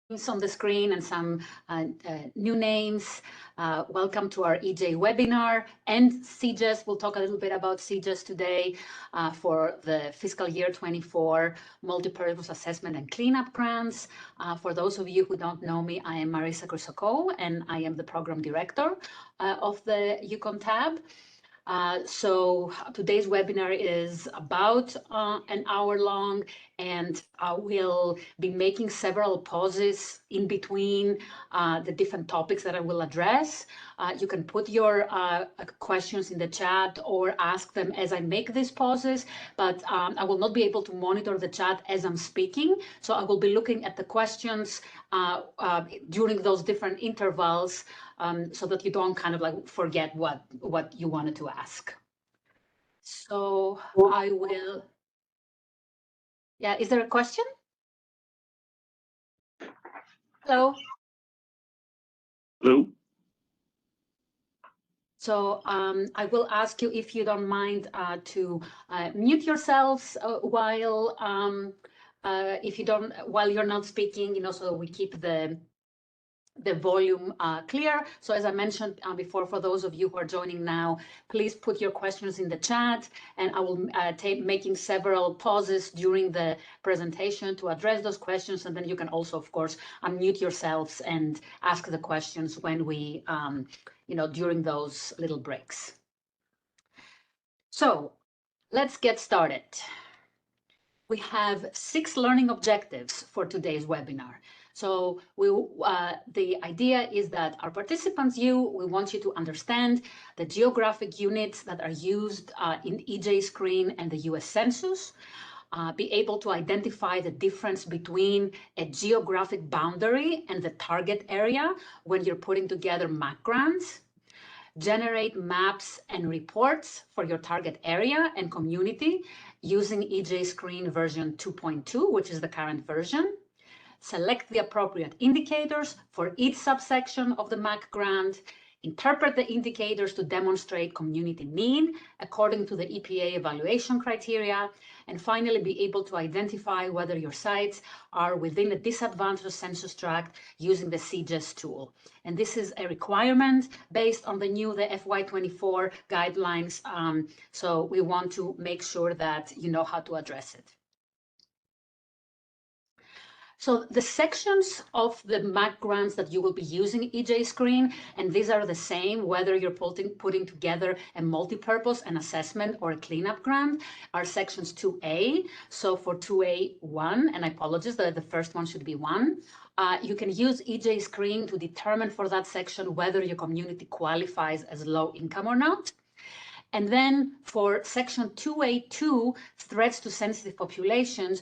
on the screen and some new names. Welcome to our EJ webinar and CJS. We'll talk a little bit about CJS today for the fiscal year 24 multi-purpose assessment and cleanup grants. For those of you who don't know me, I am Marisa Crusoe and I am the program director of the UConn tab. So today's webinar is about an hour long, and I will be making several pauses in between the different topics that I will address. You can put your questions in the chat or ask them as I make these pauses, but I will not be able to monitor the chat as I'm speaking. So I will be looking at the questions during those different intervals so that you don't kind of like forget what you wanted to ask. So I will, yeah, is there a question? Hello? Hello? So I will ask you if you don't mind to mute yourselves while while you're not speaking, you know, so we keep the volume clear. So as I mentioned before, for those of you who are joining now, please put your questions in the chat, and I will making several pauses during the presentation to address those questions. And then you can also, of course, unmute yourselves and ask the questions when we, you know, during those little breaks. So let's get started. We have 6 learning objectives for today's webinar. So the idea is that our participants, we want you to understand the geographic units that are used in EJSCREEN and the US Census, be able to identify the difference between a geographic boundary and the target area when you're putting together MAC grants, generate maps and reports for your target area and community using EJSCREEN version 2.2, which is the current version. Select the appropriate indicators for each subsection of the MAC grant, interpret the indicators to demonstrate community need according to the EPA evaluation criteria, and finally be able to identify whether your sites are within a disadvantaged census tract using the CJS tool. And this is a requirement based on the FY24 guidelines. So we want to make sure that you know how to address it. So the sections of the MAC grants that you will be using EJSCREEN, and these are the same whether you're putting together a multi-purpose, an assessment, or a cleanup grant, are sections 2A. So for 2A1, and I apologize that the first one should be 1, you can use EJSCREEN to determine for that section whether your community qualifies as low income or not. And then for section 2A2, threats to sensitive populations,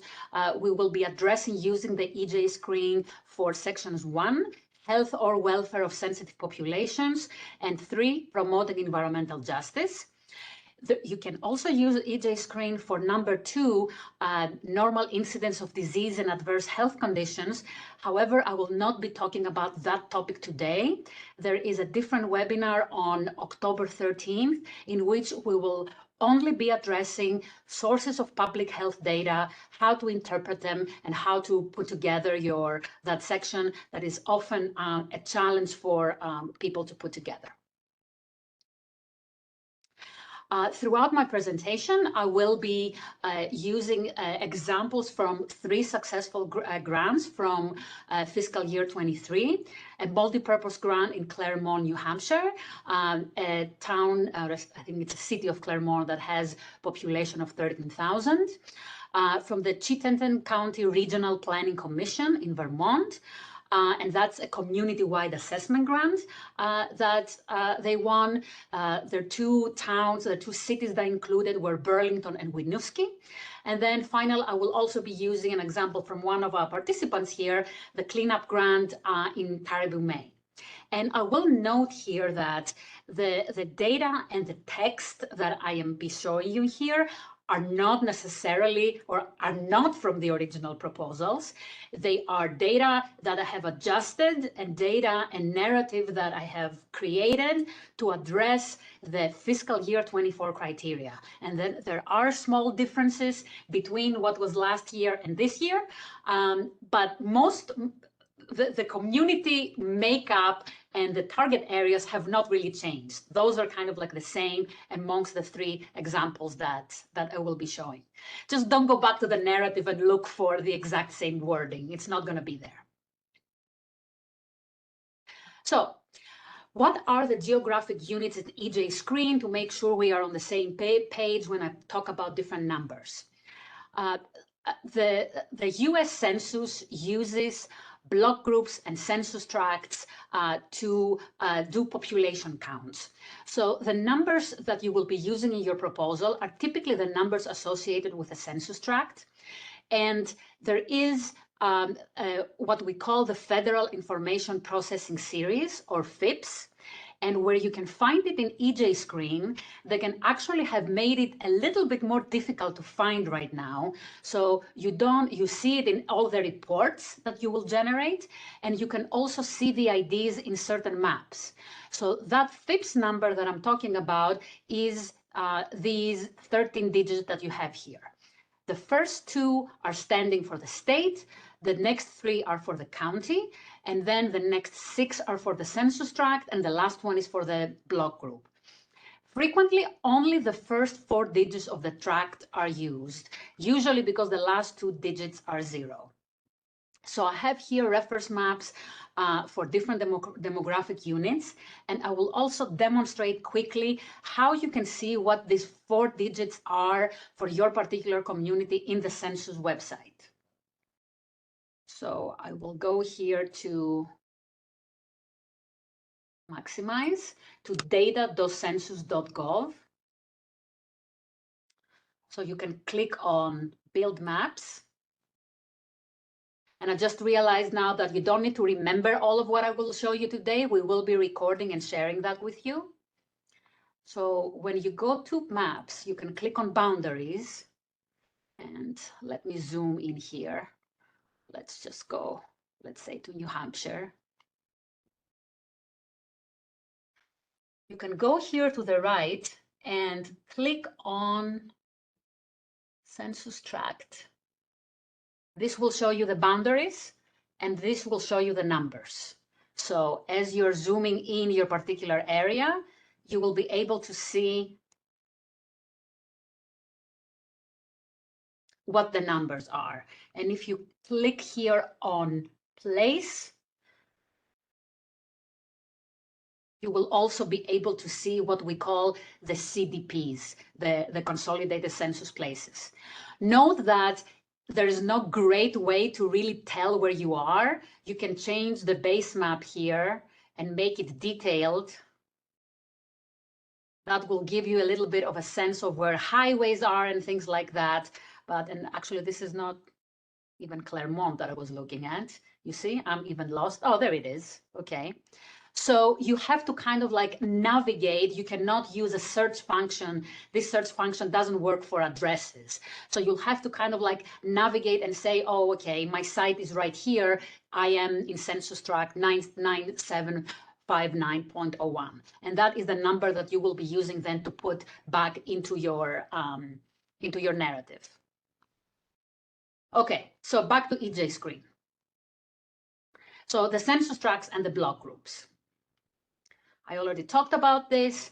we will be addressing using the EJSCREEN for sections 1, health or welfare of sensitive populations, and 3, promoting environmental justice. You can also use EJSCREEN for number 2, normal incidence of disease and adverse health conditions. However, I will not be talking about that topic today. There is a different webinar on October 13th in which we will only be addressing sources of public health data, how to interpret them, and how to put together that section that is often a challenge for people to put together. Throughout my presentation, I will be using examples from 3 successful grants from fiscal year 23, a multi-purpose grant in Claremont, New Hampshire, a town, I think it's a city of Claremont that has population of 13,000, from the Chittenden County Regional Planning Commission in Vermont, and that's a community-wide assessment grant that they won. There are 2 towns, the 2 cities that included were Burlington and Winooski. And then finally, I will also be using an example from one of our participants here, the cleanup grant in Caribou, Maine. And I will note here that the data and the text that I am be showing you here are not necessarily or are not from the original proposals. They are data that I have adjusted and data and narrative that I have created to address the fiscal year 24 criteria. And then there are small differences between what was last year and this year, but the community makeup and the target areas have not really changed. Those are kind of like the same amongst the three examples that I will be showing. Just don't go back to the narrative and look for the exact same wording. It's not going to be there. So what are the geographic units in EJSCREEN to make sure we are on the same page when I talk about different numbers? The US Census uses block groups and census tracts to do population counts. So the numbers that you will be using in your proposal are typically the numbers associated with a census tract. And there is what we call the Federal Information Processing Series, or FIPS. And where you can find it in EJSCREEN, they can actually have made it a little bit more difficult to find right now. So you see it in all the reports that you will generate, and you can also see the IDs in certain maps. So that FIPS number that I'm talking about is these 13 digits that you have here. The first two are standing for the state, the next three are for the county, and then the next 6 are for the census tract, and the last one is for the block group. Frequently, only the first 4 digits of the tract are used, usually because the last 2 digits are 0. So I have here reference maps for different demographic units, and I will also demonstrate quickly how you can see what these 4 digits are for your particular community in the census website. So I will go here to maximize to data.census.gov. So you can click on build maps. And I just realized now that you don't need to remember all of what I will show you today. We will be recording and sharing that with you. So when you go to maps, you can click on boundaries. And let me zoom in here. Let's just go, let's say, to New Hampshire. You can go here to the right and click on census tract. This will show you the boundaries, and this will show you the numbers. So as you're zooming in your particular area, you will be able to see what the numbers are. And if you click here on place, you will also be able to see what we call the CDPs, the Consolidated Census Places. Note that there is no great way to really tell where you are. You can change the base map here and make it detailed. That will give you a little bit of a sense of where highways are and things like that. And actually, this is not even Claremont that I was looking at. You see, I'm even lost. Oh, there it is. Okay. So you have to kind of like navigate. You cannot use a search function. This search function doesn't work for addresses. So you'll have to kind of like navigate and say, oh, okay, my site is right here. I am in census tract 99759.01. And that is the number that you will be using then to put back into your narrative. Okay, so back to EJSCREEN. So the census tracts and the block groups. I already talked about this.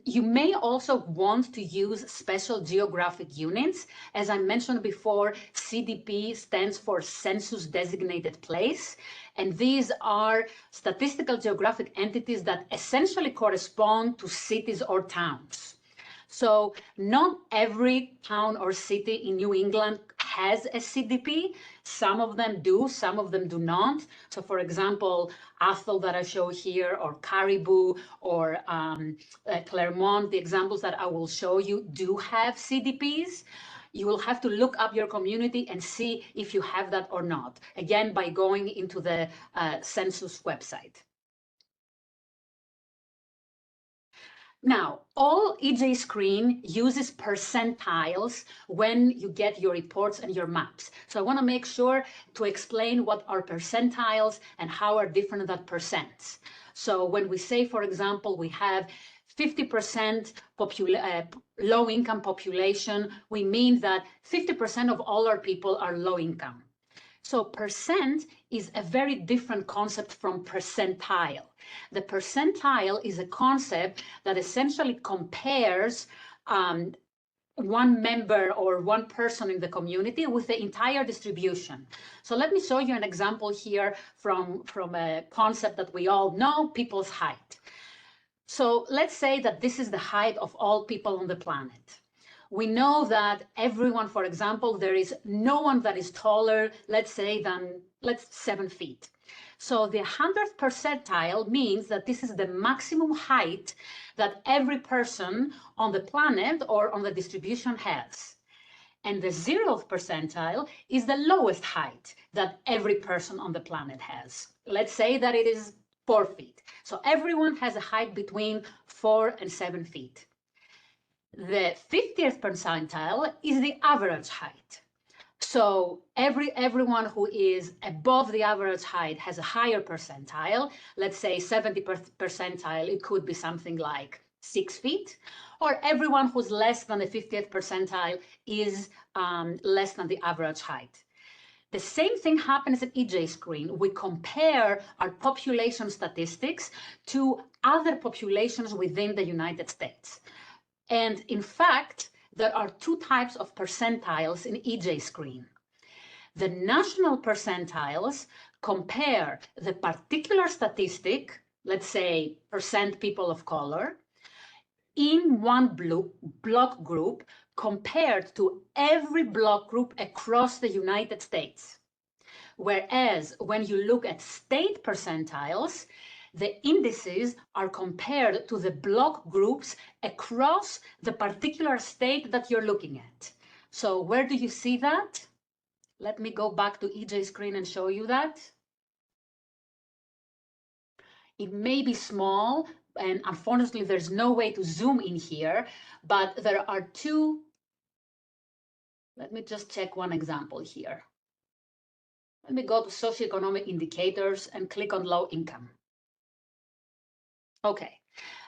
You may also want to use special geographic units. As I mentioned before, CDP stands for Census Designated Place. And these are statistical geographic entities that essentially correspond to cities or towns. So not every town or city in New England has a CDP. Some of them do, some of them do not. So for example, Athol that I show here, or Caribou, or Claremont, the examples that I will show you do have CDPs. You will have to look up your community and see if you have that or not. Again, by going into the census website. Now, all EJSCREEN uses percentiles when you get your reports and your maps. So I want to make sure to explain what are percentiles and how are different than percents. So when we say, for example, we have 50% low-income population, we mean that 50% of all our people are low income. So percent is a very different concept from percentile. The percentile is a concept that essentially compares one member or one person in the community with the entire distribution. So let me show you an example here from a concept that we all know, people's height. So let's say that this is the height of all people on the planet. We know that everyone, for example, there is no one that is taller, let's say, than 7 feet. So the 100th percentile means that this is the maximum height that every person on the planet or on the distribution has. And the 0th percentile is the lowest height that every person on the planet has. Let's say that it is 4 feet. So everyone has a height between 4 and 7 feet. The 50th percentile is the average height. So everyone who is above the average height has a higher percentile. Let's say 70th percentile, it could be something like 6 feet. Or everyone who's less than the 50th percentile is less than the average height. The same thing happens at EJSCREEN. We compare our population statistics to other populations within the United States. And in fact, there are 2 types of percentiles in EJSCREEN. The national percentiles compare the particular statistic, let's say percent people of color, in one block group compared to every block group across the United States. Whereas when you look at state percentiles, the indices are compared to the block groups across the particular state that you're looking at. So where do you see that? Let me go back to EJSCREEN and show you that. It may be small, and unfortunately there's no way to zoom in here, but there are 2. Let me just check one example here. Let me go to socioeconomic indicators and click on low income. Okay,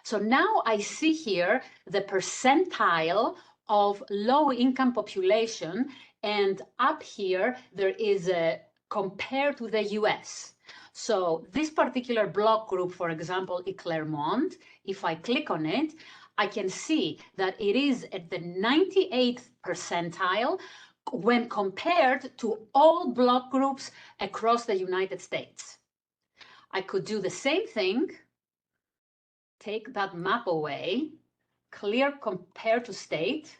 so now I see here the percentile of low income population, and up here there is a compared to the US. So this particular block group, for example, in Claremont, if I click on it, I can see that it is at the 98th percentile when compared to all block groups across the United States. I could do the same thing, take that map away, clear compare to state,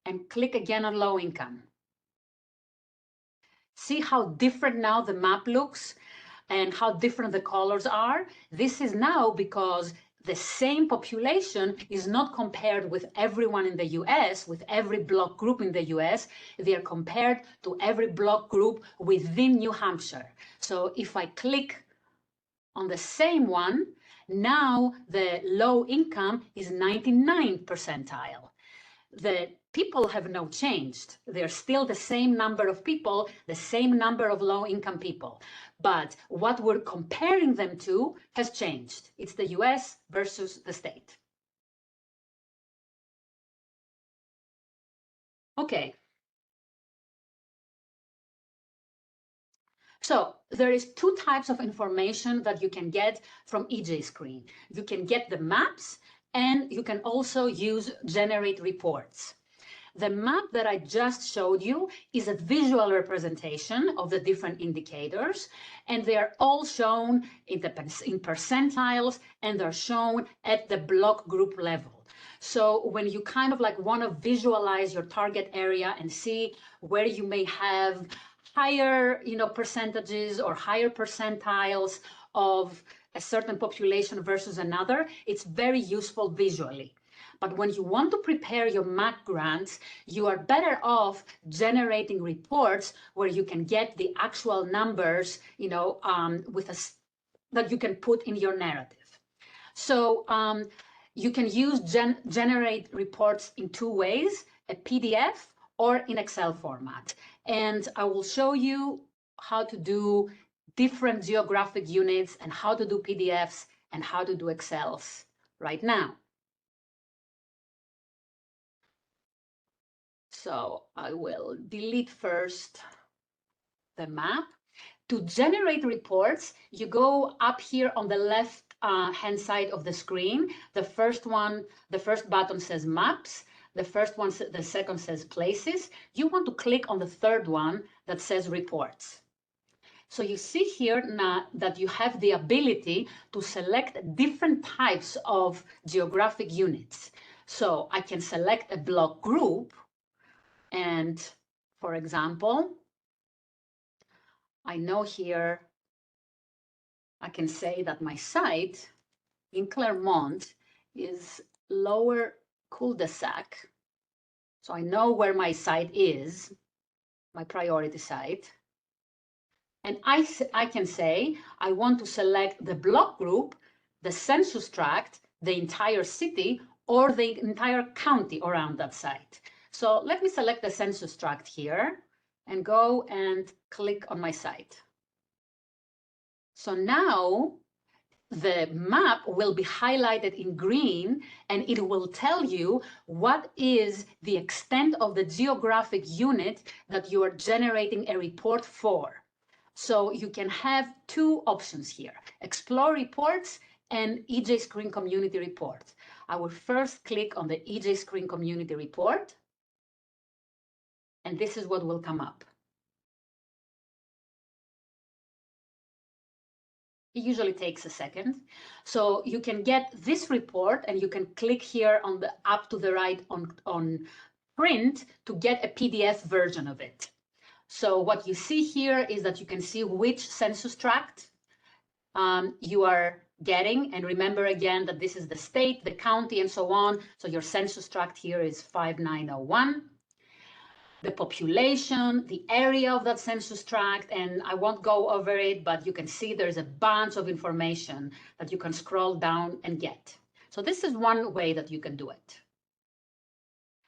and click again on low income. See how different now the map looks and how different the colors are? This is now because the same population is not compared with everyone in the US, with every block group in the US. They are compared to every block group within New Hampshire. So if I click on the same one, now the low income is 99th percentile. The people have not changed. They're still the same number of people, the same number of low income people. But what we're comparing them to has changed. It's the US versus the state. Okay. So there is 2 types of information that you can get from EJSCREEN. You can get the maps, and you can also use generate reports. The map that I just showed you is a visual representation of the different indicators, and they are all shown in percentiles, and they're shown at the block group level. So when you kind of like want to visualize your target area and see where you may have higher, percentages or higher percentiles of a certain population versus another, it's very useful visually. But when you want to prepare your MAC grants, you are better off generating reports where you can get the actual numbers, that you can put in your narrative. So you can use generate reports in 2 ways, a PDF or in Excel format. And I will show you how to do different geographic units and how to do PDFs and how to do Excels right now. So I will delete first the map. To generate reports, you go up here on the left hand side of the screen. The first button says maps. The second says places. You want to click on the third one that says reports. So you see here now that you have the ability to select different types of geographic units. So I can select a block group, and for example, I know here I can say that my site in Claremont is Lower Cul-de-sac. So I know where my site is, my priority site. And I can say I want to select the block group, the census tract, the entire city, or the entire county around that site. So let me select the census tract here and go and click on my site. So now the map will be highlighted in green, and it will tell you what is the extent of the geographic unit that you are generating a report for. So you can have two options here, Explore Reports and EJSCREEN Community Report. I will first click on the EJSCREEN Community Report, and this is what will come up. It usually takes a second. So you can get this report, and you can click here on the up to the right on print to get a PDF version of it. So what you see here is that you can see which census tract you are getting. And remember again that this is the state, the county, and so on. So your census tract here is 5901. The population, the area of that census tract, and I won't go over it, but you can see there's a bunch of information that you can scroll down and get. So this is one way that you can do it.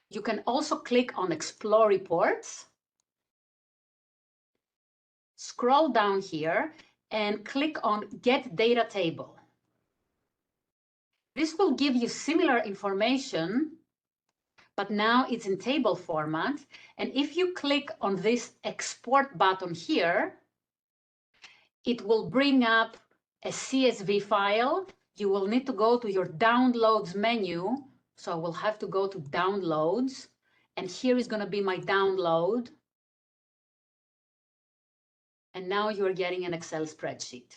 You can also click on Explore Reports, scroll down here, and click on Get Data Table. This will give you similar information, but now it's in table format. And if you click on this export button here, it will bring up a CSV file. You will need to go to your downloads menu. So I will have to go to downloads, and here is going to be my download. And now you're getting an Excel spreadsheet.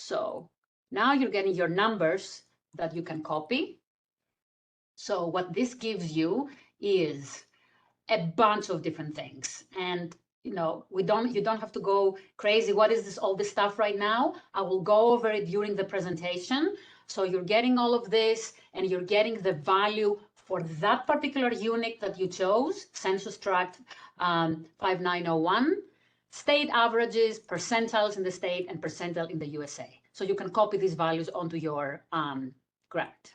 So now you're getting your numbers that you can copy. So what this gives you is a bunch of different things. And you don't have to go crazy. What is this, all this stuff right now? I will go over it during the presentation. So you're getting all of this, and you're getting the value for that particular unit that you chose, census tract 5901, state averages, percentiles in the state, and percentile in the USA. So you can copy these values onto your grant.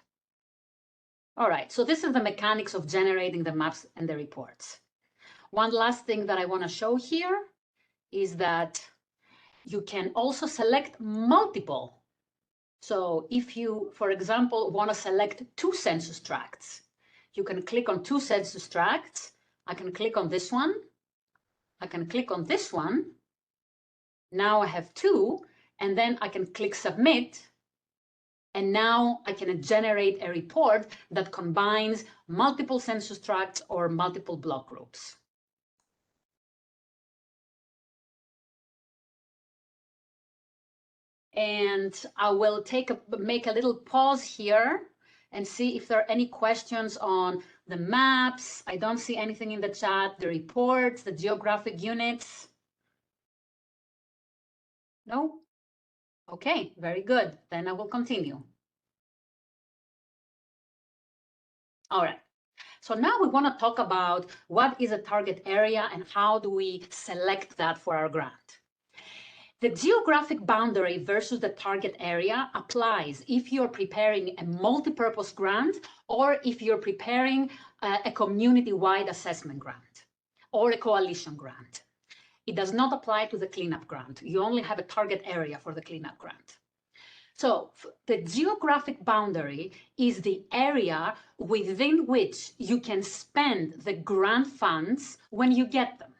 All right, so this is the mechanics of generating the maps and the reports. One last thing that I want to show here is that you can also select multiple. So if you, for example, want to select two census tracts, you can click on two census tracts. I can click on this one. I can click on this one. Now I have two, and then I can click Submit. And now I can generate a report that combines multiple census tracts or multiple block groups. And I will make a little pause here and see if there are any questions on the maps. I don't see anything in the chat, the reports, the geographic units. No? Okay, very good. Then I will continue. All right. So now we want to talk about what is a target area and how do we select that for our grant. The geographic boundary versus the target area applies if you're preparing a multi-purpose grant or if you're preparing a community-wide assessment grant or a coalition grant. It does not apply to the cleanup grant. You only have a target area for the cleanup grant. So the geographic boundary is the area within which you can spend the grant funds when you get them.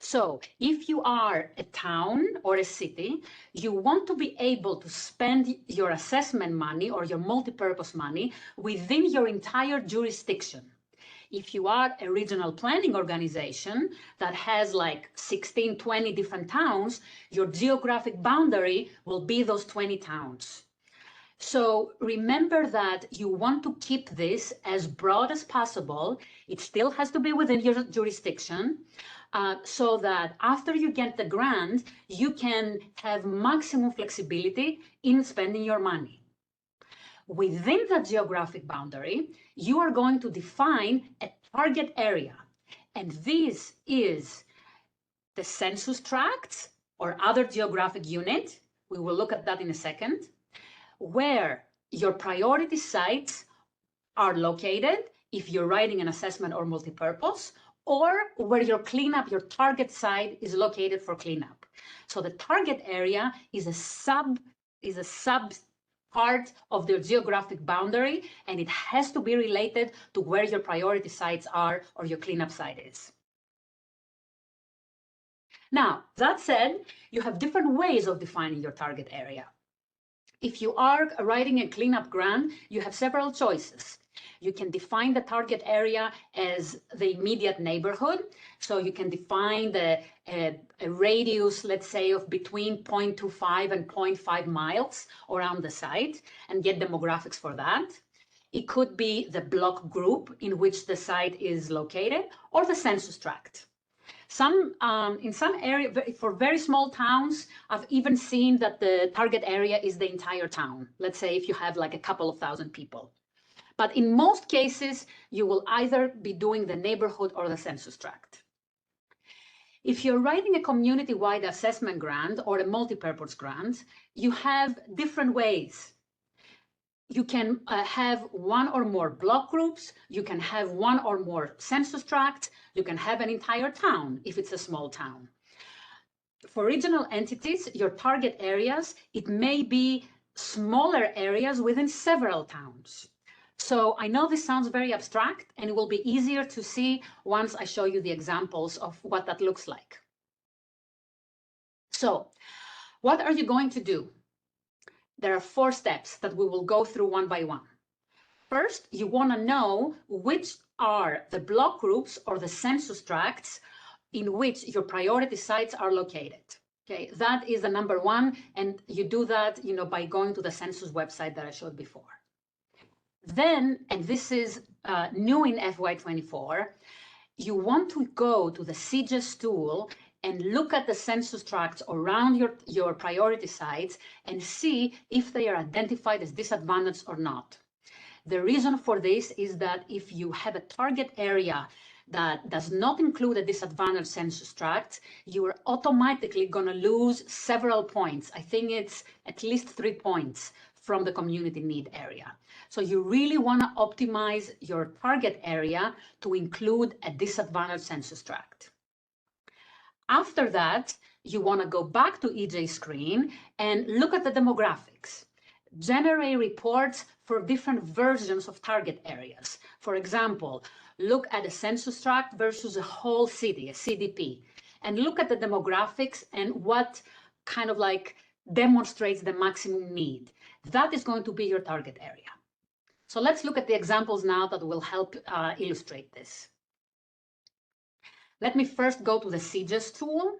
So if you are a town or a city, you want to be able to spend your assessment money or your multipurpose money within your entire jurisdiction. If you are a regional planning organization that has like 16, 20 different towns, your geographic boundary will be those 20 towns. So remember that you want to keep this as broad as possible. It still has to be within your jurisdiction, so that after you get the grant, you can have maximum flexibility in spending your money. Within that geographic boundary, you are going to define a target area. And this is the census tracts or other geographic unit. We will look at that in a second, where your priority sites are located if you're writing an assessment or multipurpose, or where your cleanup, your target site is located for cleanup. So the target area is a sub part of the geographic boundary, and it has to be related to where your priority sites are or your cleanup site is. Now, that said, you have different ways of defining your target area. If you are writing a cleanup grant, you have several choices. You can define the target area as the immediate neighborhood. So you can define a radius, let's say, of between 0.25 and 0.5 miles around the site and get demographics for that. It could be the block group in which the site is located, or the census tract. In some areas, for very small towns, I've even seen that the target area is the entire town. Let's say if you have like a couple of thousand people. But in most cases, you will either be doing the neighborhood or the census tract. If you're writing a community-wide assessment grant or a multipurpose grant, you have different ways. You can have one or more block groups, you can have one or more census tracts, you can have an entire town if it's a small town. For regional entities, your target areas, it may be smaller areas within several towns. So I know this sounds very abstract, and it will be easier to see once I show you the examples of what that looks like. So what are you going to do? There are 4 steps that we will go through one by one. First, you want to know which are the block groups or the census tracts in which your priority sites are located. Okay, that is the number 1, and you do that, by going to the census website that I showed before. Then, and this is new in FY24, you want to go to the CJS tool and look at the census tracts around your priority sites and see if they are identified as disadvantaged or not. The reason for this is that if you have a target area that does not include a disadvantaged census tract, you are automatically going to lose several points. I think it's at least 3 points from the community need area. So you really want to optimize your target area to include a disadvantaged census tract. After that, you want to go back to EJSCREEN and look at the demographics. Generate reports for different versions of target areas. For example, look at a census tract versus a whole city, a CDP, and look at the demographics and what kind of like demonstrates the maximum need. That is going to be your target area. So let's look at the examples now that will help illustrate this. Let me first go to the CJS tool,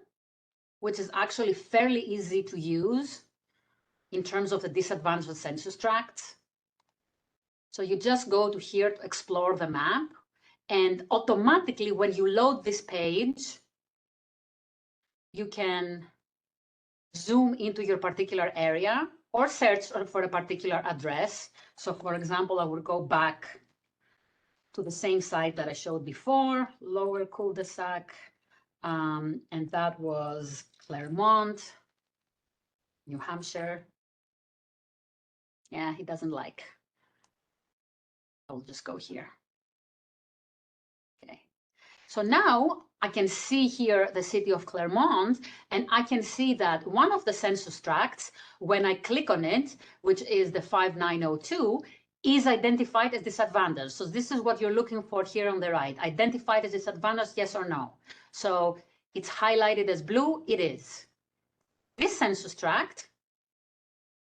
which is actually fairly easy to use in terms of the disadvantaged census tracts. So you just go to here to explore the map, and automatically when you load this page, you can zoom into your particular area or search for a particular address. So for example, I would go back to the same site that I showed before, Lower Cul-de-Sac, and that was Claremont, New Hampshire. Yeah, he doesn't like. I'll just go here. Okay. So now I can see here the city of Claremont, and I can see that one of the census tracts, when I click on it, which is the 5902, is identified as disadvantaged. So this is what you're looking for here on the right. Identified as disadvantaged, yes or no. So It's highlighted as blue, it is. This census tract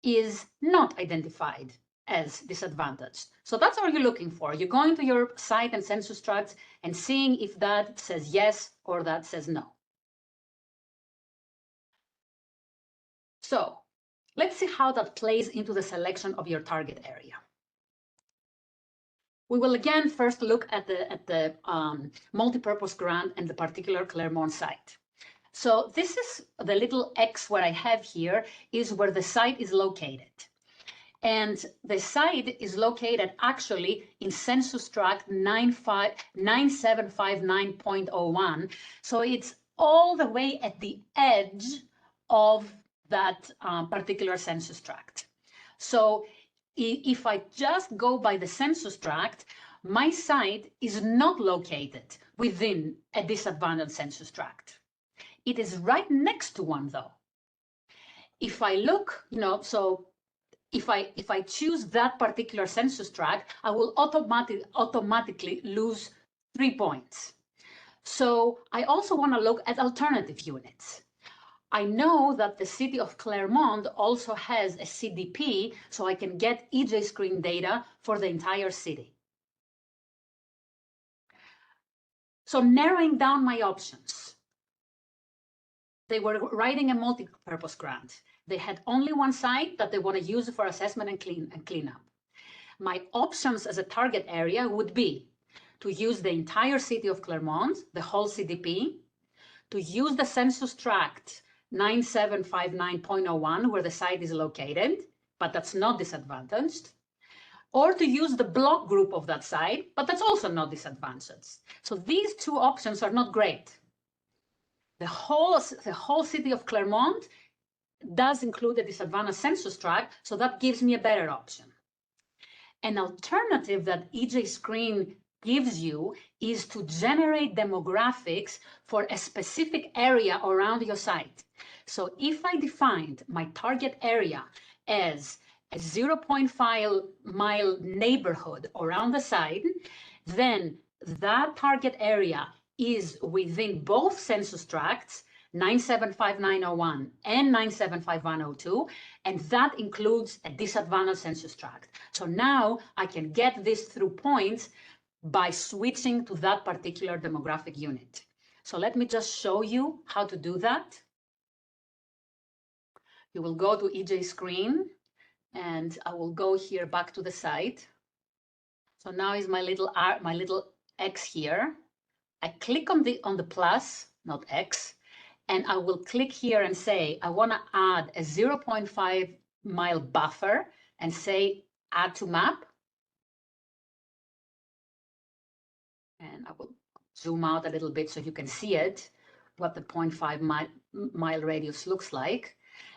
is not identified as disadvantaged. So that's all you're looking for. You're going to your site and census tracts and seeing if that says yes or that says no. So let's see how that plays into the selection of your target area. We will again first look at the multipurpose grant and the particular Claremont site. So this is the little X what I have here is where the site is located. And the site is located actually in census tract 9759.01. So it's all the way at the edge of that particular census tract. So if I just go by the census tract, my site is not located within a disadvantaged census tract. It is right next to one though. If I look, so if I choose that particular census tract, I will automatically lose 3 points. So I also want to look at alternative units. I know that the city of Claremont also has a CDP, so I can get EJSCREEN data for the entire city. So narrowing down my options. They were writing a multi-purpose grant. They had only one site that they want to use for assessment and cleanup. My options as a target area would be to use the entire city of Claremont, the whole CDP, to use the census tract 9759.01 where the site is located, but that's not disadvantaged, or to use the block group of that site, but that's also not disadvantaged. So these two options are not great. The whole city of Claremont does include a disadvantaged census tract, so that gives me a better option. An alternative that EJSCREEN gives you is to generate demographics for a specific area around your site. So if I defined my target area as a 0.5 mile neighborhood around the site, then that target area is within both census tracts, 975901 and 975102, and that includes a disadvantaged census tract. So now I can get this through points by switching to that particular demographic unit. So let me just show you how to do that. You will go to EJSCREEN, and I will go here back to the site. So now is my little X here. I click on the plus, not X, and I will click here and say, I want to add a 0.5 mile buffer and say, add to map. And I will zoom out a little bit so you can see it, what the 0.5 mile radius looks like.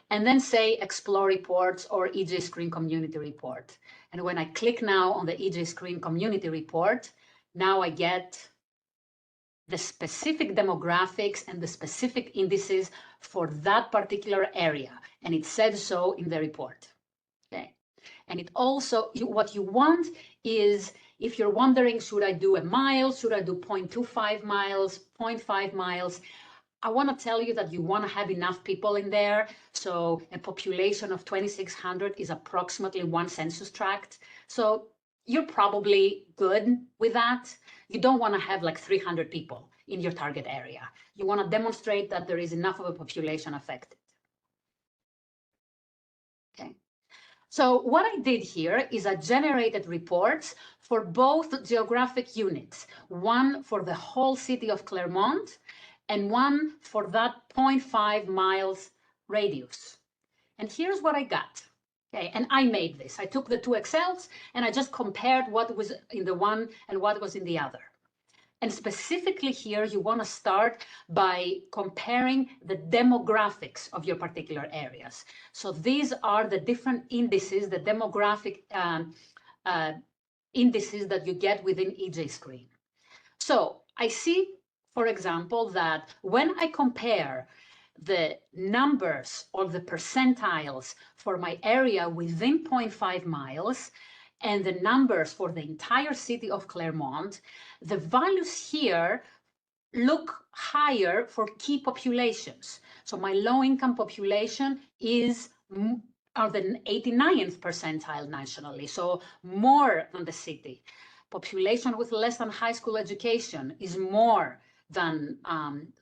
And then say explore reports or EJSCREEN community report. And when I click now on the EJSCREEN community report, now I get the specific demographics and the specific indices for that particular area. And it says so in the report. Okay. And it also, what you want is, if you're wondering, should I do a mile? Should I do 0.25 miles, 0.5 miles? I want to tell you that you want to have enough people in there. So a population of 2,600 is approximately one census tract. So you're probably good with that. You don't want to have like 300 people in your target area. You want to demonstrate that there is enough of a population affected. Okay. So what I did here is I generated reports for both geographic units, one for the whole city of Claremont and one for that 0.5 miles radius. And here's what I got. Okay, and I made this. I took the two Excels and I just compared what was in the one and what was in the other. And specifically here, you want to start by comparing the demographics of your particular areas. So these are the different indices, the demographic indices that you get within EJSCREEN. So I see, for example, that when I compare the numbers or the percentiles for my area within 0.5 miles and the numbers for the entire city of Claremont, the values here look higher for key populations. So my low-income population is on the 89th percentile nationally, so more than the city. Population with less than high school education is more than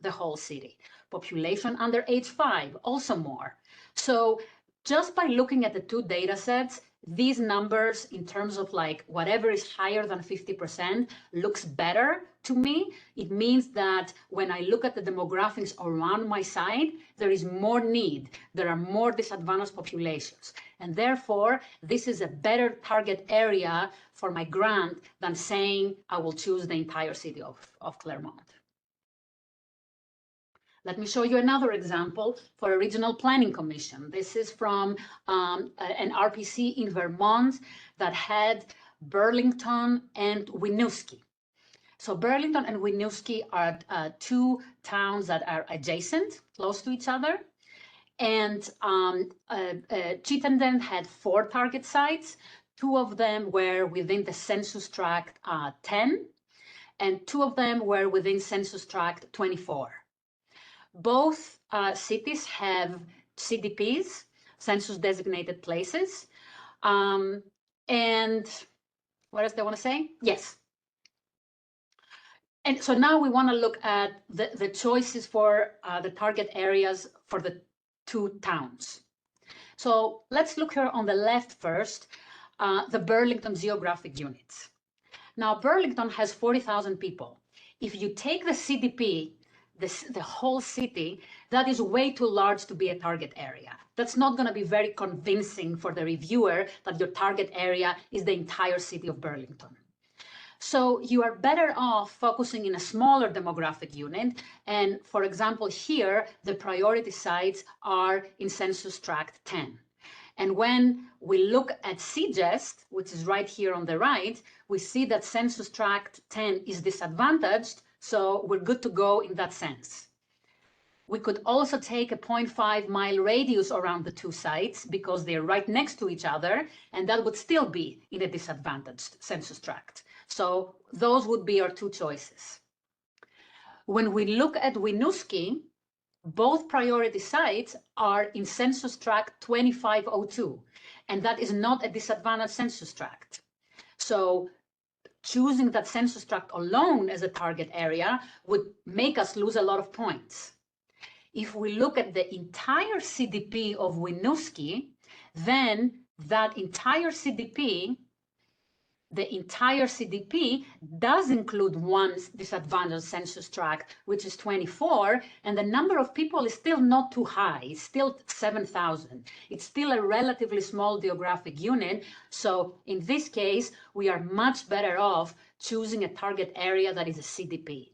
the whole city. Population under age 5, also more. So just by looking at the two data sets, these numbers in terms of like whatever is higher than 50% looks better to me. It means that when I look at the demographics around my site, there is more need. There are more disadvantaged populations. And therefore, this is a better target area for my grant than saying I will choose the entire city of Claremont. Let me show you another example for a regional planning commission. This is from an RPC in Vermont that had Burlington and Winooski. So Burlington and Winooski are two towns that are adjacent, close to each other. And Chittenden had 4 target sites. 2 of them were within the census tract 10, and 2 of them were within census tract 24. Both cities have CDPs, census designated places. And what else do I want to say? Yes. And so now we want to look at the choices for the target areas for the 2 towns. So let's look here on the left first, the Burlington geographic units. Now, Burlington has 40,000 people. If you take the CDP, the whole city, that is way too large to be a target area. That's not going to be very convincing for the reviewer that your target area is the entire city of Burlington. So you are better off focusing in a smaller demographic unit. And for example, here, the priority sites are in census tract 10. And when we look at CJST, which is right here on the right, we see that census tract 10 is disadvantaged, so we're good to go in that sense. We could also take a 0.5-mile radius around the 2 sites because they're right next to each other, and that would still be in a disadvantaged census tract. So those would be our 2 choices. When we look at Winooski, both priority sites are in census tract 2502, and that is not a disadvantaged census tract. So choosing that census tract alone as a target area would make us lose a lot of points. If we look at the entire CDP of Winooski, then that entire CDP, does include one disadvantaged census tract, which is 24, and the number of people is still not too high. It's still 7,000. It's still a relatively small geographic unit. So in this case, we are much better off choosing a target area that is a CDP.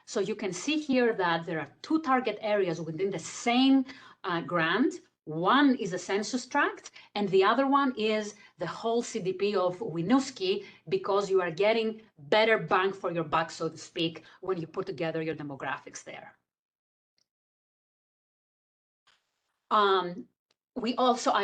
So you can see here that there are 2 target areas within the same grant. One is a census tract, and the other one is the whole CDP of Winooski, because you are getting better bang for your buck, so to speak, when you put together your demographics there. I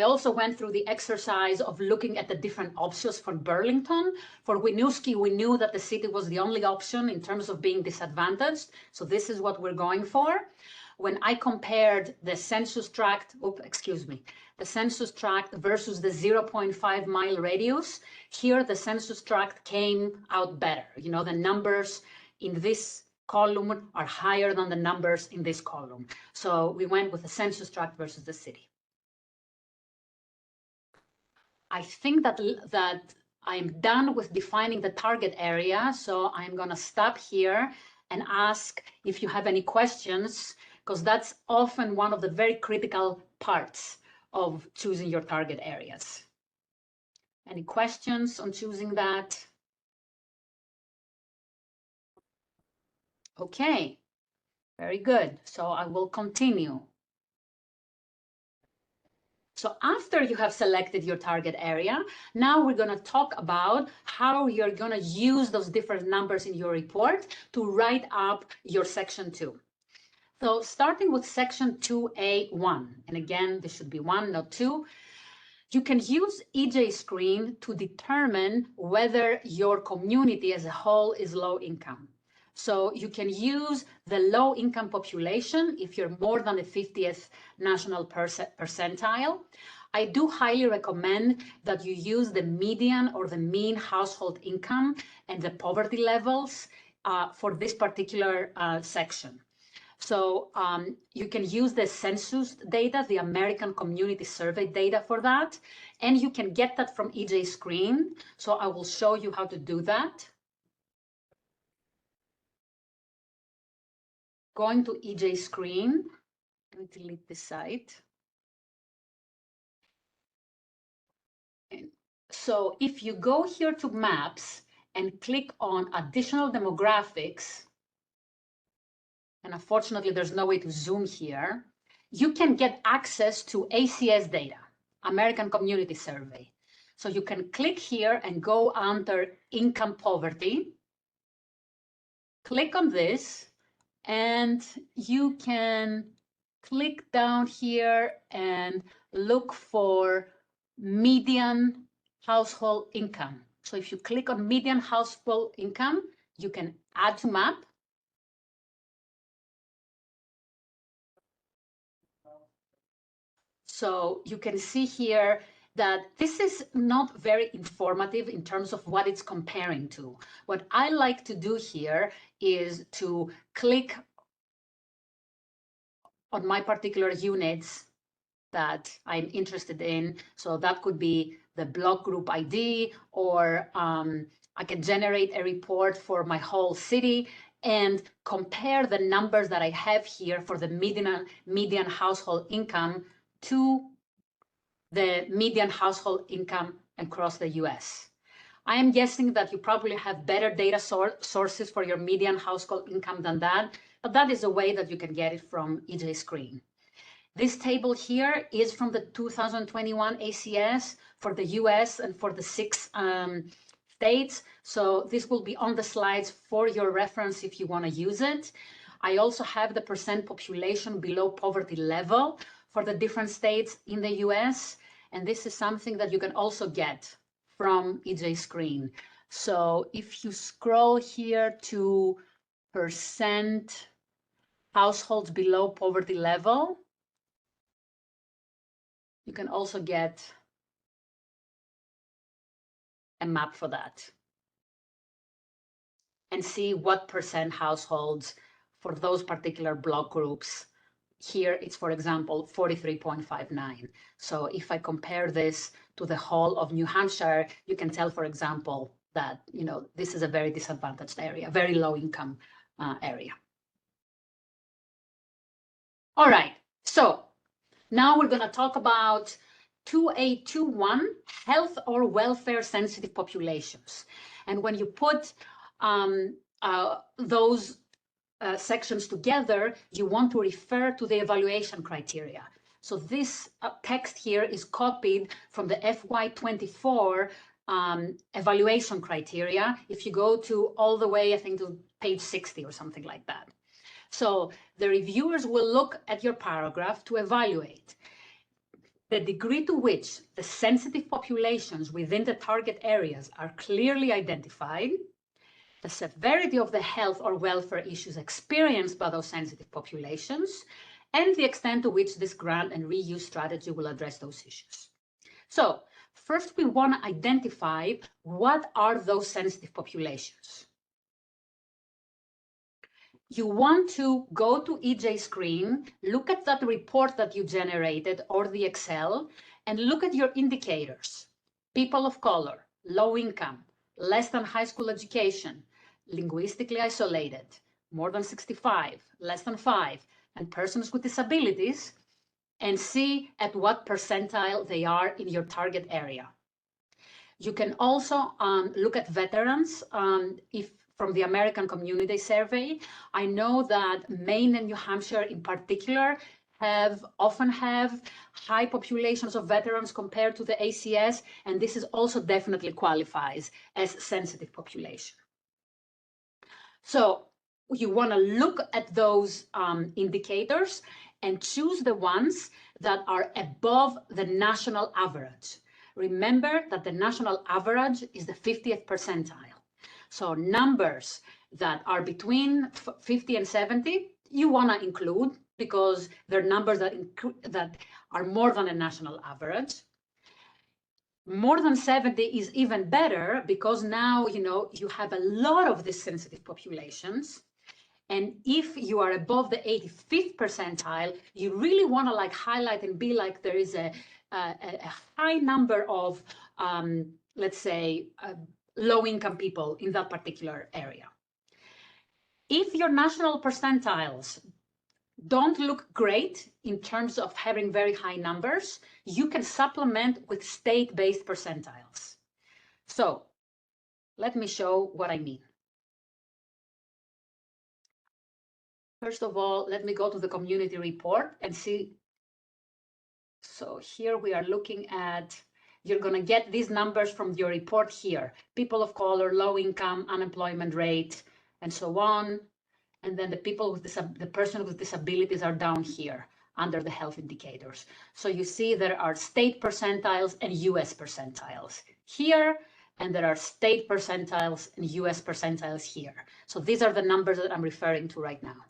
also went through the exercise of looking at the different options for Burlington. For Winooski, we knew that the city was the only option in terms of being disadvantaged, so this is what we're going for. When I compared the census tract, the census tract versus the 0.5-mile radius, here the census tract came out better. You know, the numbers in this column are higher than the numbers in this column. So we went with the census tract versus the city. I think that I'm done with defining the target area, so I'm going to stop here and ask if you have any questions, because that's often one of the very critical parts of choosing your target areas. Any questions on choosing that? Okay, very good. So I will continue. So after you have selected your target area, now we're going to talk about how you're going to use those different numbers in your report to write up your section 2. So starting with section 2A1, and again, this should be 1, not 2, you can use EJSCREEN to determine whether your community as a whole is low income. So you can use the low income population if you're more than the 50th national percentile. I do highly recommend that you use the median or the mean household income and the poverty levels for this particular section. So you can use the census data, the American Community Survey data for that, and you can get that from EJSCREEN. So I will show you how to do that. Going to EJSCREEN, let me delete this site. So if you go here to maps and click on additional demographics, and unfortunately there's no way to zoom here, you can get access to ACS data, American Community Survey. So you can click here and go under income poverty, click on this, and you can click down here and look for median household income. So if you click on median household income, you can add to map. So you can see here that this is not very informative in terms of what it's comparing to. What I like to do here is to click on my particular units that I'm interested in. So that could be the block group ID, or I can generate a report for my whole city and compare the numbers that I have here for the median household income to the median household income across the US. I am guessing that you probably have better data sources for your median household income than that, but that is a way that you can get it from EJSCREEN. This table here is from the 2021 ACS for the US and for the 6 states. So this will be on the slides for your reference if you want to use it. I also have the percent population below poverty level for the different states in the US. And this is something that you can also get from EJSCREEN. So if you scroll here to percent households below poverty level, you can also get a map for that and see what percent households for those particular block groups. Here it's, for example, 43.59. So if I compare this to the whole of New Hampshire, you can tell, for example, that this is a very disadvantaged area, very low income area. All right, so now we're going to talk about 2A21, health or welfare sensitive populations. And when you put those sections together, you want to refer to the evaluation criteria. So this text here is copied from the FY24 evaluation criteria. If you go to all the way, I think, to page 60 or something like that. So the reviewers will look at your paragraph to evaluate the degree to which the sensitive populations within the target areas are clearly identified, the severity of the health or welfare issues experienced by those sensitive populations, and the extent to which this grant and reuse strategy will address those issues. So first, we want to identify what are those sensitive populations. You want to go to EJSCREEN, look at that report that you generated or the Excel, and look at your indicators. People of color, low income, less than high school education, linguistically isolated, more than 65, less than 5, and persons with disabilities, and see at what percentile they are in your target area. You can also look at veterans from the American Community Survey. I know that Maine and New Hampshire in particular often have high populations of veterans compared to the ACS, and this is also definitely qualifies as sensitive population. So you want to look at those indicators and choose the ones that are above the national average. Remember that the national average is the 50th percentile. So numbers that are between 50 and 70, you want to include because they're numbers that are more than a national average. More than 70 is even better because now, you have a lot of these sensitive populations. And if you are above the 85th percentile, you really want to highlight and be like there is a high number of, let's say, low-income people in that particular area. If your national percentiles don't look great in terms of having very high numbers, you can supplement with state-based percentiles. So let me show what I mean. First of all, let me go to the community report and see. So here we are looking at, you're going to get these numbers from your report here. People of color, low income, unemployment rate, and so on. And then the person with disabilities are down here under the health indicators. So you see there are state percentiles and US percentiles here, and there are state percentiles and US percentiles here. So these are the numbers that I'm referring to right now.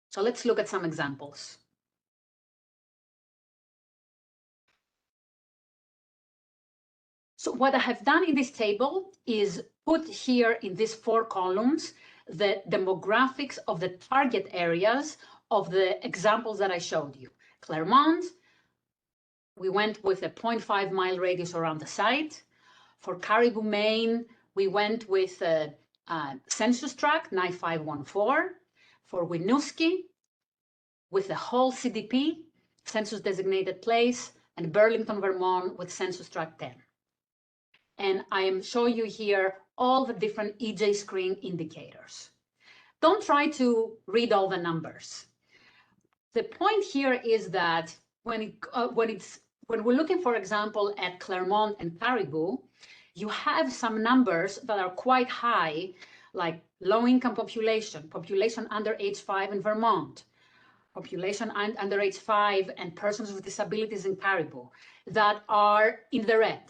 So let's look at some examples. So what I have done in this table is put here in these 4 columns the demographics of the target areas of the examples that I showed you. Claremont, we went with a 0.5 mile radius around the site. For Caribou, Maine, we went with a census tract 9514. For Winooski, with the whole CDP, census designated place, and Burlington, Vermont with census tract 10. And I am showing you here all the different EJSCREEN indicators. Don't try to read all the numbers. The point here is that when we're looking, for example, at Claremont and Caribou, you have some numbers that are quite high, like low-income population under age 5 in Vermont, population under age 5 and persons with disabilities in Caribou that are in the red.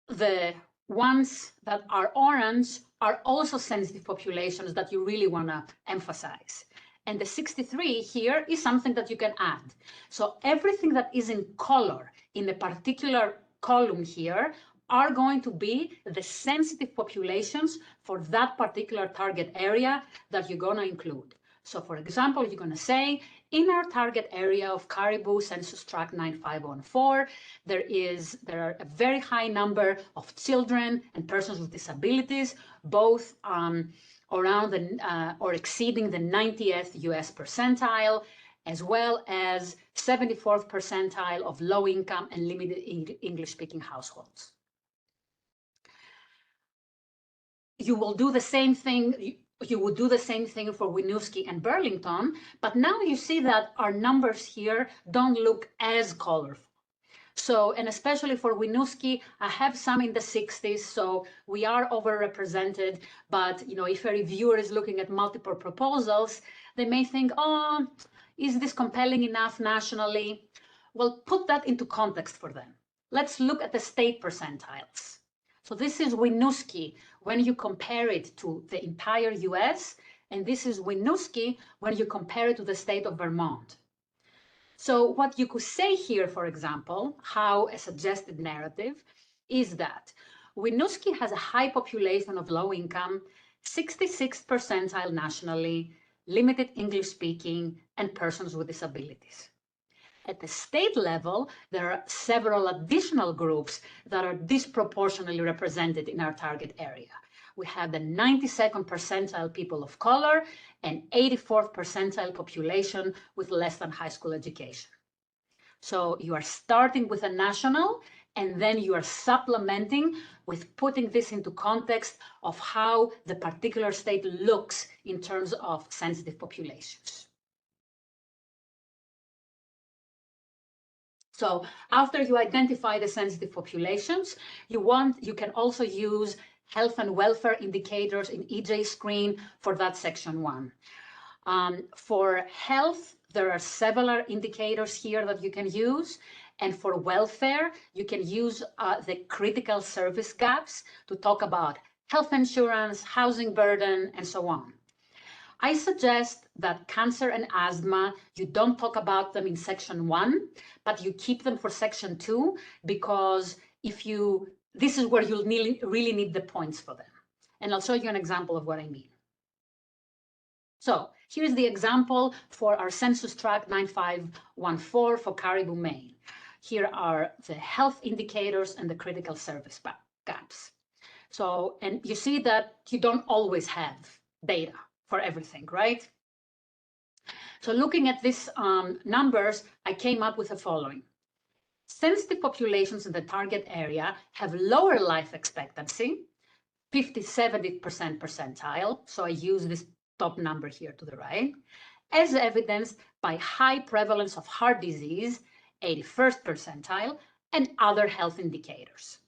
The ones that are orange are also sensitive populations that you really want to emphasize. And the 63 here is something that you can add. So everything that is in color in a particular column here are going to be the sensitive populations for that particular target area that you're going to include. So for example, you're going to say, in our target area of Caribou census tract 9514, there are a very high number of children and persons with disabilities, both around or exceeding the 90th US percentile, as well as 74th percentile of low income and limited English speaking households. You will do the same thing. You would do the same thing for Winooski and Burlington, but now you see that our numbers here don't look as colorful. So, and especially for Winooski, I have some in the 60s, so we are overrepresented. But, if a reviewer is looking at multiple proposals, they may think, oh, is this compelling enough nationally? Well, put that into context for them. Let's look at the state percentiles. So this is Winooski when you compare it to the entire US, and this is Winooski when you compare it to the state of Vermont. So what you could say here, for example, how a suggested narrative is that Winooski has a high population of low income, 66th percentile nationally, limited English speaking, and persons with disabilities. At the state level, there are several additional groups that are disproportionately represented in our target area. We have the 92nd percentile people of color and 84th percentile population with less than high school education. So you are starting with a national, and then you are supplementing with putting this into context of how the particular state looks in terms of sensitive populations. So after you identify the sensitive populations, you can also use health and welfare indicators in EJSCREEN for that section 1. For health, there are several indicators here that you can use. And for welfare, you can use the critical service gaps to talk about health insurance, housing burden, and so on. I suggest that cancer and asthma, you don't talk about them in section 1, but you keep them for section 2, because this is where you'll really need the points for them. And I'll show you an example of what I mean. So here's the example for our census tract 9514 for Caribou, Maine. Here are the health indicators and the critical service gaps. So, and you see that you don't always have data for everything, right? So looking at these numbers, I came up with the following. Sensitive populations in the target area have lower life expectancy, 50-70% percentile. So I use this top number here to the right, as evidenced by high prevalence of heart disease, 81st percentile, and other health indicators.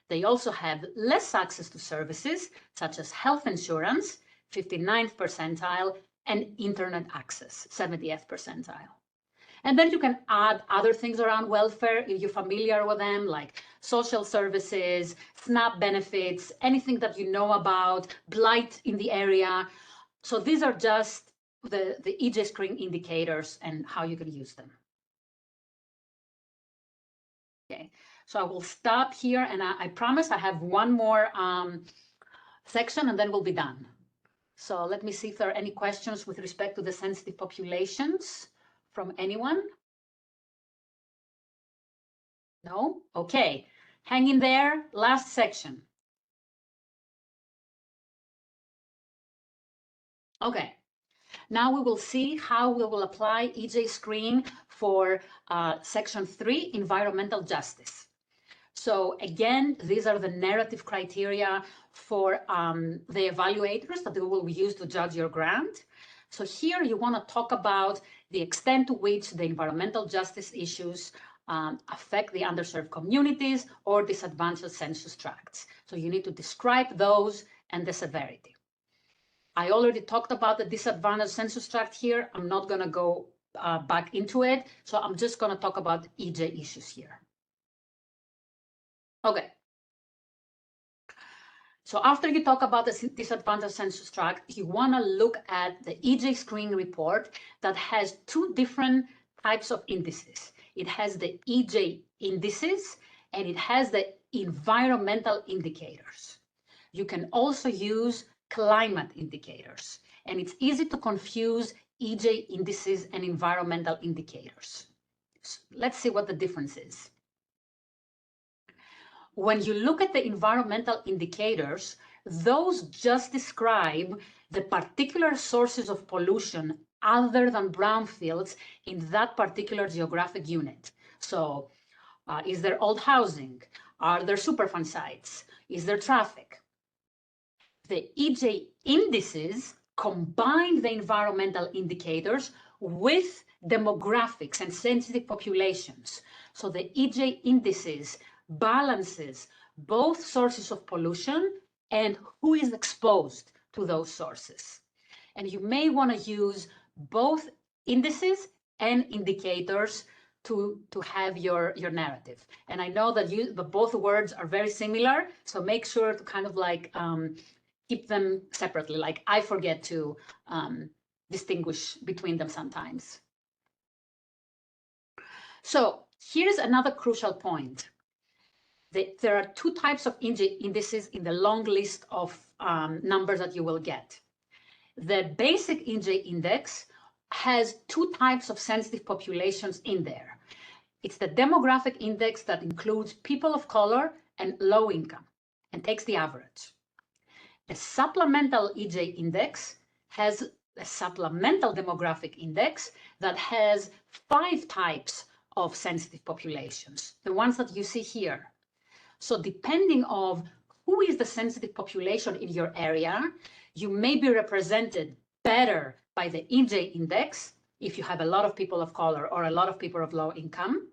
They also have less access to services such as health insurance, 59th percentile, and internet access, 70th percentile. And then you can add other things around welfare if you're familiar with them, like social services, SNAP benefits, anything that you know about, blight in the area. So these are just the EJSCREEN indicators and how you can use them. Okay, so I will stop here, and I promise I have one more section and then we'll be done. So let me see if there are any questions with respect to the sensitive populations from anyone. No? Okay, hang in there, last section. Okay, now we will see how we will apply EJSCREEN for section 3, environmental justice. So again, these are the narrative criteria for the evaluators that we will use to judge your grant. So here you want to talk about the extent to which the environmental justice issues affect the underserved communities or disadvantaged census tracts. So you need to describe those and the severity. I already talked about the disadvantaged census tract here. I'm not going to go back into it. So I'm just going to talk about EJ issues here. Okay. So after you talk about the disadvantaged census tract, you want to look at the EJSCREEN report that has 2 different types of indices. It has the EJ indices and it has the environmental indicators. You can also use climate indicators, and it's easy to confuse EJ indices and environmental indicators. So let's see what the difference is. When you look at the environmental indicators, those just describe the particular sources of pollution other than brownfields in that particular geographic unit. So is there old housing? Are there Superfund sites? Is there traffic? The EJ indices combine the environmental indicators with demographics and sensitive populations. So the EJ indices balances both sources of pollution and who is exposed to those sources. And you may want to use both indices and indicators to have your narrative. And I know that both words are very similar, so make sure to kind of like keep them separately. Like I forget to distinguish between them sometimes. So here's another crucial point. There are 2 types of indices in the long list of numbers that you will get. The basic EJ index has 2 types of sensitive populations in there. It's the demographic index that includes people of color and low income and takes the average. The supplemental EJ index has a supplemental demographic index that has 5 types of sensitive populations, the ones that you see here. So depending on who is the sensitive population in your area, you may be represented better by the EJ index if you have a lot of people of color or a lot of people of low income.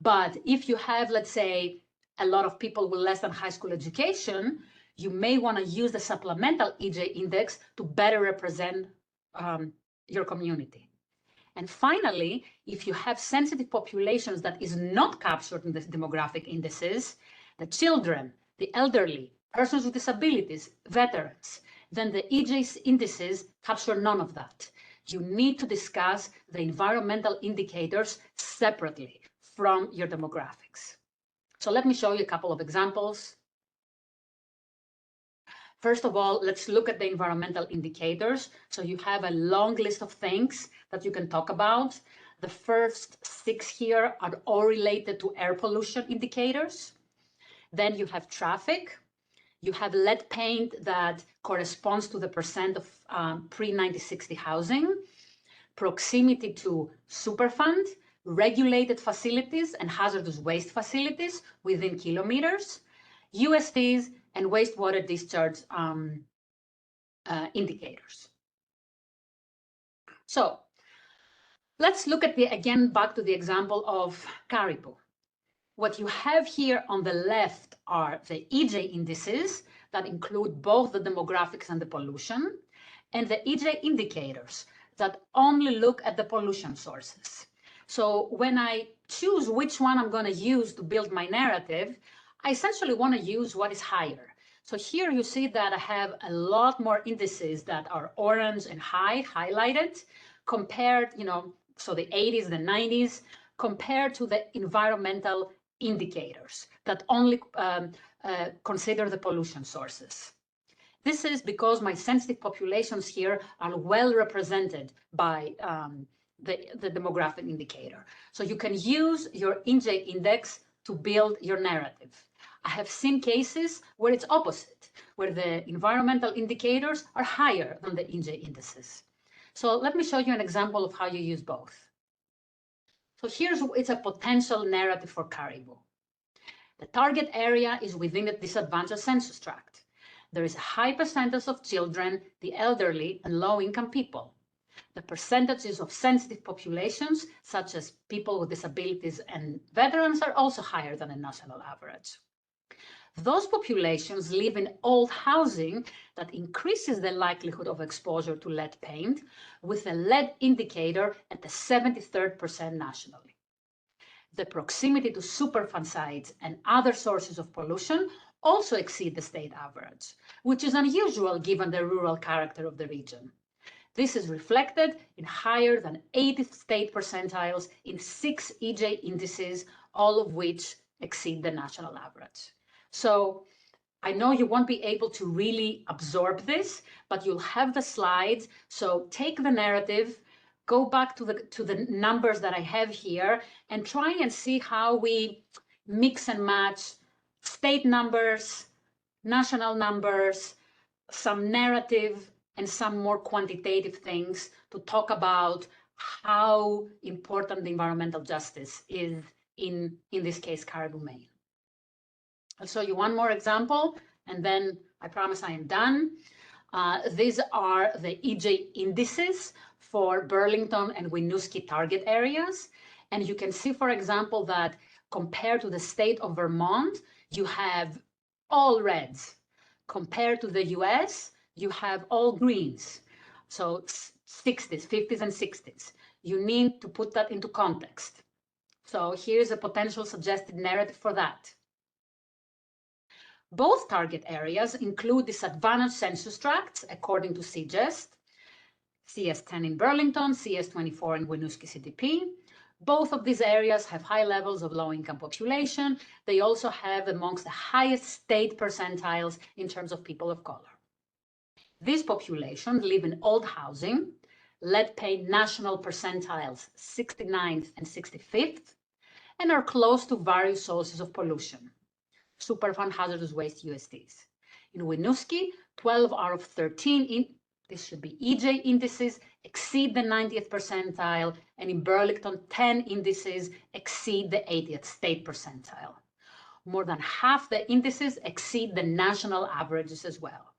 But if you have, let's say, a lot of people with less than high school education, you may want to use the supplemental EJ index to better represent your community. And finally, if you have sensitive populations that is not captured in the demographic indices, the children, the elderly, persons with disabilities, veterans, then the EJ indices capture none of that. You need to discuss the environmental indicators separately from your demographics. So let me show you a couple of examples. First of all, let's look at the environmental indicators. So you have a long list of things that you can talk about. The first 6 here are all related to air pollution indicators. Then you have traffic. You have lead paint that corresponds to the percent of pre-1960 housing, proximity to Superfund, regulated facilities and hazardous waste facilities within kilometers, USDs, and wastewater discharge indicators. So let's look at again, back to the example of caribou. What you have here on the left are the EJ indices that include both the demographics and the pollution, and the EJ indicators that only look at the pollution sources. So when I choose which one I'm going to use to build my narrative, I essentially want to use what is higher. So here you see that I have a lot more indices that are orange and highlighted, compared, so the 80s, the 90s, compared to the environmental indicators that only consider the pollution sources. This is because my sensitive populations here are well represented by the demographic indicator. So you can use your EJ index to build your narrative. I have seen cases where it's opposite, where the environmental indicators are higher than the EJ indices. So let me show you an example of how you use both. So it's a potential narrative for caribou. The target area is within a disadvantaged census tract. There is a high percentage of children, the elderly, and low-income people. The percentages of sensitive populations, such as people with disabilities and veterans, are also higher than the national average. Those populations live in old housing that increases the likelihood of exposure to lead paint, with a lead indicator at the 73rd percent nationally. The proximity to Superfund sites and other sources of pollution also exceed the state average, which is unusual given the rural character of the region. This is reflected in higher than 80th state percentiles in 6 EJ indices, all of which exceed the national average. So I know you won't be able to really absorb this, but you'll have the slides. So take the narrative, go back to the numbers that I have here, and try and see how we mix and match state numbers, national numbers, some narrative, and some more quantitative things to talk about how important the environmental justice is in this case, caribou, Maine. I'll show you one more example, and then I promise I am done. These are the EJ indices for Burlington and Winooski target areas. And you can see, for example, that compared to the state of Vermont, you have all reds. Compared to the US, you have all greens. So 60s, 50s, and 60s. You need to put that into context. So here's a potential suggested narrative for that. Both target areas include disadvantaged census tracts, according to CGEST, CS10 in Burlington, CS24 in Winooski CDP. Both of these areas have high levels of low-income population. They also have amongst the highest state percentiles in terms of people of color. These populations live in old housing, lead paint national percentiles 69th and 65th, and are close to various sources of pollution. Superfund hazardous waste USDs. In Winooski, 12 out of 13, this should be EJ indices, exceed the 90th percentile, and in Burlington, 10 indices exceed the 80th state percentile. More than half the indices exceed the national averages as well.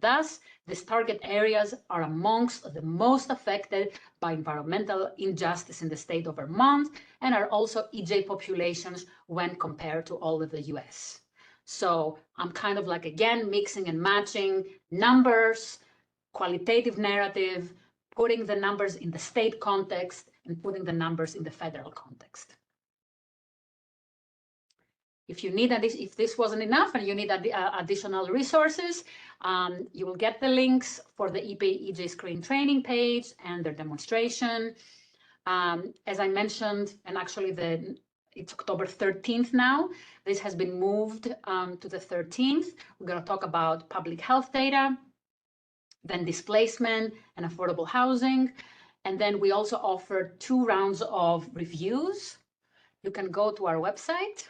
Thus, these target areas are amongst the most affected by environmental injustice in the state of Vermont, and are also EJ populations when compared to all of the US. So I'm kind of like, again, mixing and matching numbers, qualitative narrative, putting the numbers in the state context and putting the numbers in the federal context. If you need if this wasn't enough and you need additional resources, you will get the links for the EPA EJSCREEN training page and their demonstration. As I mentioned, and actually it's October 13th now. This has been moved to the 13th. We're going to talk about public health data, then displacement and affordable housing. And then we also offer 2 rounds of reviews. You can go to our website,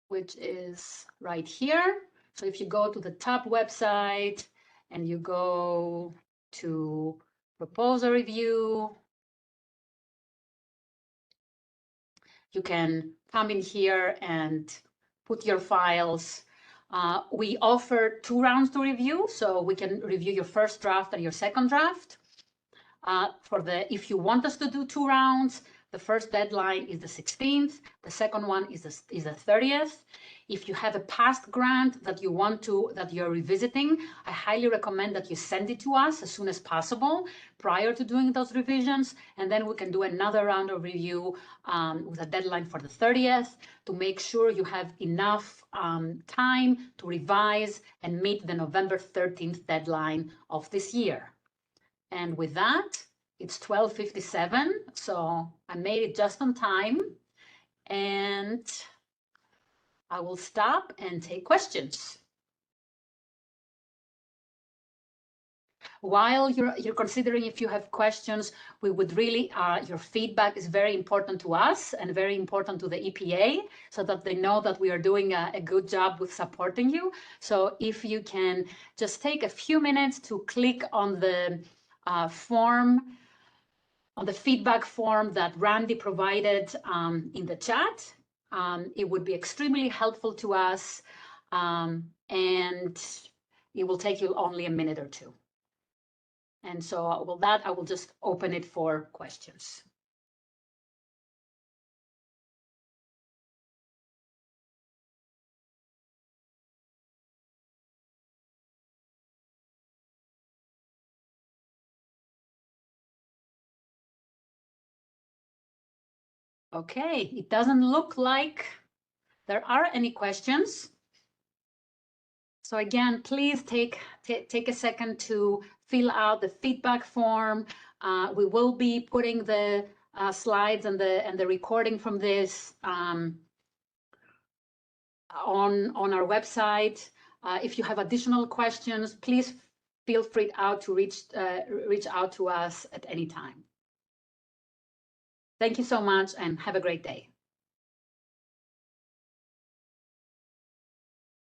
which is right here. So if you go to the top website and you go to propose a review, you can come in here and put your files. We offer 2 rounds to review, so we can review your first draft and your second draft. If you want us to do 2 rounds, the first deadline is the 16th. The second one is the 30th. If you have a past grant that you're revisiting, I highly recommend that you send it to us as soon as possible prior to doing those revisions, and then we can do another round of review with a deadline for the 30th to make sure you have enough time to revise and meet the November 13th deadline of this year. And with that, it's 12:57, so I made it just on time, and I will stop and take questions. While you're considering if you have questions, we would really, your feedback is very important to us and very important to the EPA, so that they know that we are doing a good job with supporting you. So if you can just take a few minutes to click on the form, on the feedback form that Randy provided in the chat. It would be extremely helpful to us, and it will take you only a minute or 2. And so with that, I will just open it for questions. Okay, it doesn't look like there are any questions. So again, please take a second to fill out the feedback form. We will be putting the slides and the recording from this on our website. If you have additional questions, please feel free to reach out to us at any time. Thank you so much and have a great day.